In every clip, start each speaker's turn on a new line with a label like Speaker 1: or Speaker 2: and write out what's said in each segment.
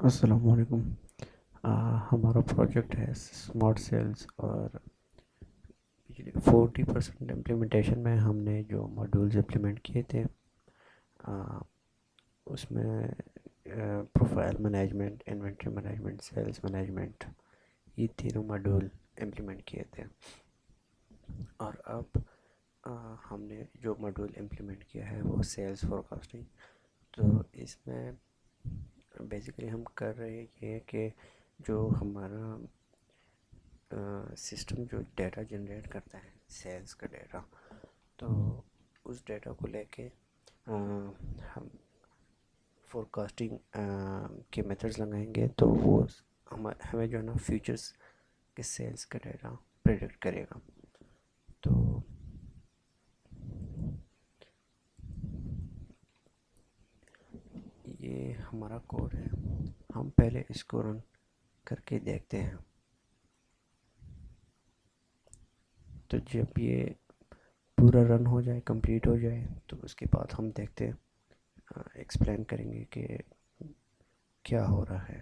Speaker 1: السلام علیکم۔ ہمارا پروجیکٹ ہے اسمارٹ سیلز، اور پچھلے 40% امپلیمنٹیشن میں ہم نے جو ماڈولز امپلیمنٹ کیے تھے، آ، اس میں profile management, inventory management, sales management, یہ تینوں ماڈول امپلیمنٹ کیے تھے۔ اور اب ہم نے جو ماڈول امپلیمنٹ کیا ہے وہ سیلز فورکاسٹنگ۔ تو اس میں بیسیکلی ہم کر رہے یہ کہ جو ہمارا سسٹم جو ڈیٹا جنریٹ کرتا ہے، سیلز کا ڈیٹا، تو اس ڈیٹا کو لے کے ہم فورکاسٹنگ کے میتھڈز لگائیں گے، تو وہ ہمیں جو ہے نا فیوچرز کے سیلز کا ڈیٹا پریڈکٹ کرے گا۔ تو یہ ہمارا کوڈ ہے، ہم پہلے اس کو رن کر کے دیکھتے ہیں۔ تو جب یہ پورا رن ہو جائے، کمپلیٹ ہو جائے، تو اس کے بعد ہم دیکھتے ہیں، ایکسپلین کریں گے کہ کیا ہو رہا ہے۔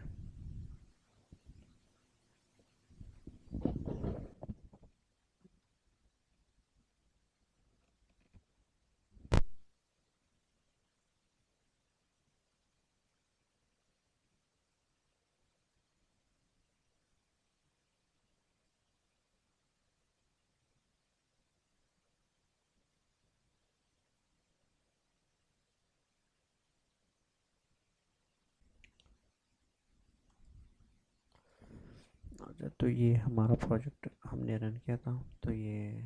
Speaker 1: اچھا، تو یہ ہمارا پروجیکٹ ہم نے رن کیا تھا، تو یہ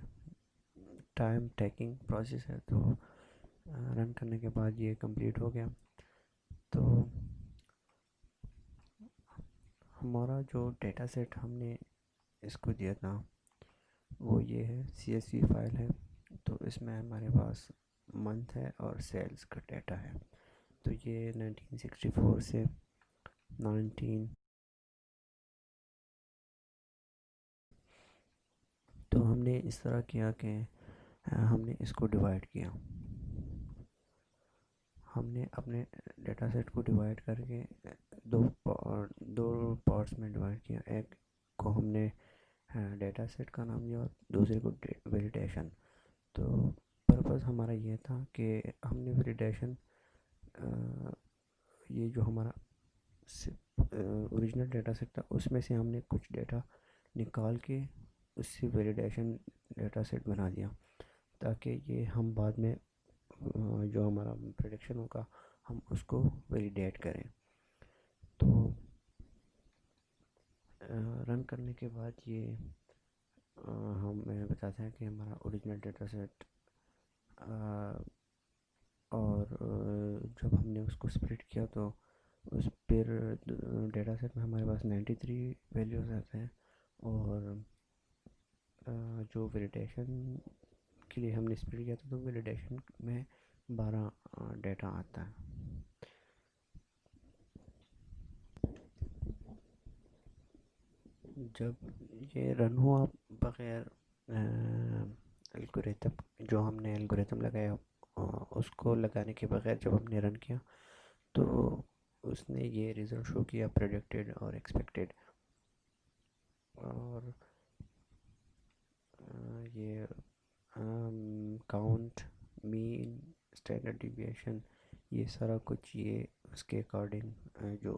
Speaker 1: ٹائم ٹیکنگ پروسیس ہے، تو رن کرنے کے بعد یہ کمپلیٹ ہو گیا۔ تو ہمارا جو ڈیٹا سیٹ ہم نے اس کو دیا تھا وہ یہ ہے، سی ایس وی فائل ہے۔ تو اس میں ہمارے پاس منتھ ہے اور سیلز کا ڈیٹا ہے۔ تو یہ 1964 سے 19، تو ہم نے اس طرح کیا کہ ہم نے اس کو ڈیوائڈ کیا، ہم نے اپنے ڈیٹا سیٹ کو ڈیوائڈ کر کے دو پارٹس میں ڈیوائڈ کیا۔ ایک کو ہم نے ڈیٹا سیٹ کا نام دیا، اور دوسرے کو ویلیڈیشن۔ تو پرپز ہمارا یہ تھا کہ ہم نے ویلیڈیشن، یہ جو ہمارا اوریجنل ڈیٹا سیٹ تھا اس میں سے ہم نے کچھ ڈیٹا نکال کے اس سے ویلیڈیشن ڈیٹا سیٹ بنا دیا، تاکہ یہ ہم بعد میں جو ہمارا پریڈکشن ہوگا ہم اس کو ویلیڈیٹ کریں۔ تو رن کرنے کے بعد یہ ہمیں بتاتا ہے کہ ہمارا اوریجنل ڈیٹا سیٹ، اور جب ہم نے اس کو اسپلٹ کیا تو اس پر ڈیٹا سیٹ میں ہمارے پاس 93 ویلیوز آتے ہیں، اور جو ویلیڈیشن کے لیے ہم نے اسپلٹ کیا تھا تو ویلیڈیشن میں 12 ڈیٹا آتا ہے۔ جب یہ رن ہوا بغیر الگوریتم، جو ہم نے الگوریتم لگایا، اس کو لگانے کے بغیر جب ہم نے رن کیا تو اس نے یہ ریزلٹ شو کیا، پریڈکٹیڈ اور ایکسپیکٹیڈ، اور یہ کاؤنٹ، مین، اسٹینڈرڈ ڈیویشن، یہ سارا کچھ یہ اس کے اکارڈنگ جو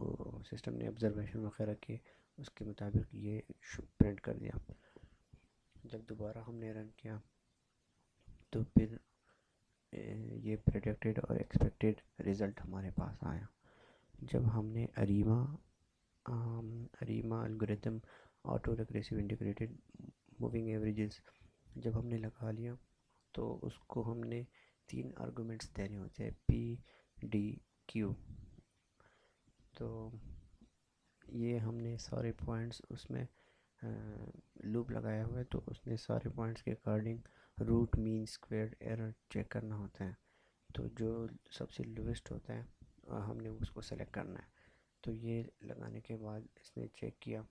Speaker 1: سسٹم نے آبزرویشن وغیرہ کی اس کے مطابق یہ پرنٹ کر دیا۔ جب دوبارہ ہم نے رن کیا تو پھر یہ پریڈکٹیڈ اور ایکسپیکٹیڈ رزلٹ ہمارے پاس آیا۔ جب ہم نے ARIMA algorithm, auto regressive integrated moving averages, جب ہم نے لگا لیا تو اس کو ہم نے 3 آرگومنٹس دینے ہوتے ہیں، پی، ڈی، کیو۔ تو یہ ہم نے سارے پوائنٹس اس میں لوپ لگایا ہوا ہے، تو اس نے سارے پوائنٹس کے اکارڈنگ روٹ، مین، اسکویئر، ایرر چیک کرنا ہوتا ہے۔ تو جو سب سے لویسٹ ہوتا ہے ہم نے اس کو سلیکٹ کرنا ہے۔ تو یہ لگانے کے بعد اس نے چیک کیا،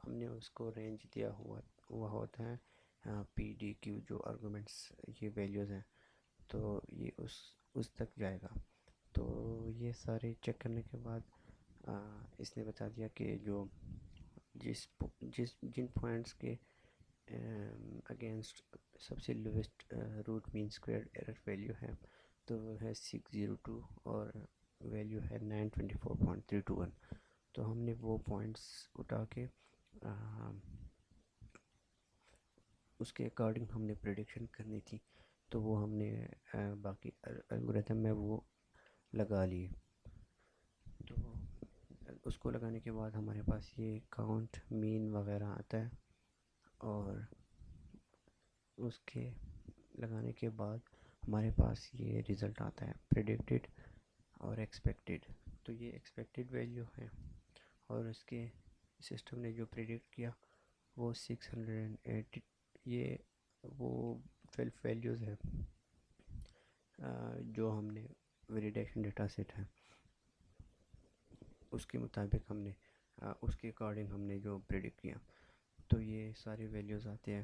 Speaker 1: ہم نے اس کو رینج دیا ہوا ہوتا ہے، پی، ڈی، کیو جو آرگومنٹس یہ ویلیوز ہیں، تو یہ اس تک جائے گا۔ تو یہ سارے چیک کرنے کے بعد اس نے بتا دیا کہ جو جن پوائنٹس کے اگینسٹ سب سے لویسٹ روٹ مین اسکوائر ایرر ویلیو ہے تو وہ ہے 602 اور ویلیو ہے 924.321. تو ہم نے وہ پوائنٹس اٹھا کے اس کے اکارڈنگ ہم نے پریڈکشن کرنی تھی، تو وہ ہم نے باقی الگوریتم میں وہ لگا لیے. تو اس کو لگانے کے بعد ہمارے پاس یہ کاؤنٹ مین وغیرہ آتا ہے، اور اس کے لگانے کے بعد ہمارے پاس یہ رزلٹ آتا ہے پریڈکٹڈ اور ایکسپیکٹڈ. تو یہ ایکسپیکٹڈ ویلیو ہے، اور اس کے سسٹم نے جو پریڈکٹ کیا وہ 680. یہ وہ 12 ویلیوز ہیں جو ہم نے ویلیڈیشن ڈیٹا سیٹ ہے اس کے مطابق ہم نے اس کے اکارڈنگ ہم نے جو پریڈکٹ کیا. تو یہ سارے ویلیوز آتے ہیں.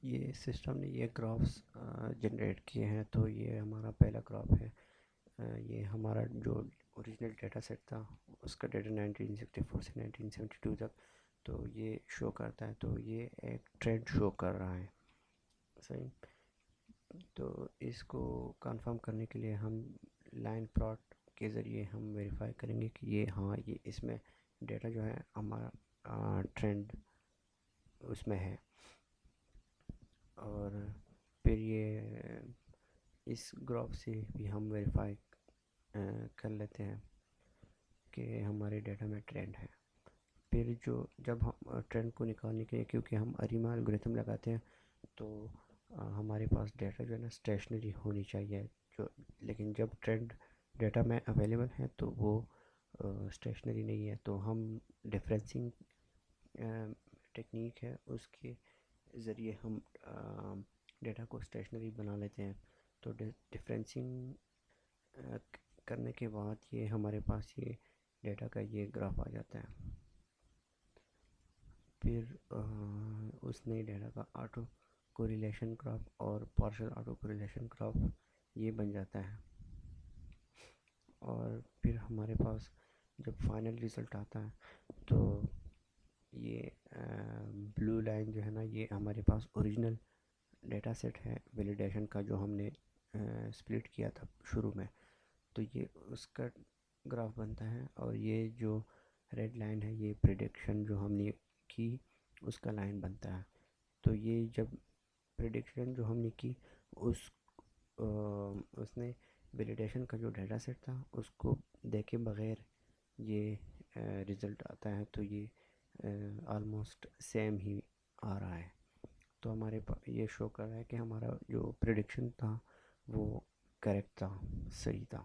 Speaker 1: یہ سسٹم نے یہ گرافس جنریٹ کیے ہیں. تو یہ ہمارا پہلا گراف ہے. یہ ہمارا جو اوریجنل ڈیٹا سیٹ تھا اس کا ڈیٹا 1964 سے 1972 تک تو یہ شو کرتا ہے. تو یہ ایک ٹرینڈ شو کر رہا ہے. صحیح. تو اس کو کنفرم کرنے کے لیے ہم لائن پلاٹ کے ذریعے ہم ویریفائی کریں گے کہ یہ اس میں ڈیٹا جو ہے ہمارا ٹرینڈ اس میں ہے. اور پھر یہ اس گراف سے بھی ہم ویریفائی کر لیتے ہیں کہ ہمارے ڈیٹا میں ٹرینڈ ہے. پھر جب ہم ٹرینڈ کو نکالنے کے لیے کیونکہ ہم اریما الگوریتم لگاتے ہیں تو ہمارے پاس ڈیٹا جو ہے نا اسٹیشنری ہونی چاہیے. لیکن جب ٹرینڈ ڈیٹا میں اویلیبل ہے تو وہ اسٹیشنری نہیں ہے. تو ہم ڈفرینسنگ ٹیکنیک ہے اس کے ذریعے ہم ڈیٹا کو اسٹیشنری بنا لیتے ہیں. تو ڈفرینسنگ کرنے کے بعد یہ ہمارے پاس یہ ڈیٹا کا یہ گراف آ جاتا ہے. پھر اس نئے ڈیٹا کا آٹو کوریلیشن گراف اور پارشل آٹو کوریلیشن گراف یہ بن جاتا ہے. اور پھر ہمارے پاس جب فائنل رزلٹ آتا ہے تو یہ بلو لائن جو ہے نا یہ ہمارے پاس اوریجنل ڈیٹا سیٹ ہے ویلیڈیشن کا جو ہم نے سپلٹ کیا تھا شروع میں. تو یہ اس کا گراف بنتا ہے. اور یہ جو ریڈ لائن ہے یہ پریڈکشن جو ہم نے کی اس کا لائن بنتا ہے. تو یہ جب پریڈکشن جو ہم نے کی اس نے ویلیڈیشن کا جو ڈیٹا سیٹ تھا اس کو دیکھے بغیر یہ رزلٹ آتا ہے. تو یہ آلموسٹ سیم ہی آ رہا ہے. تو ہمارے یہ شو کر رہا ہے کہ ہمارا جو پریڈکشن تھا وہ کریکٹ تھا، صحیح تھا.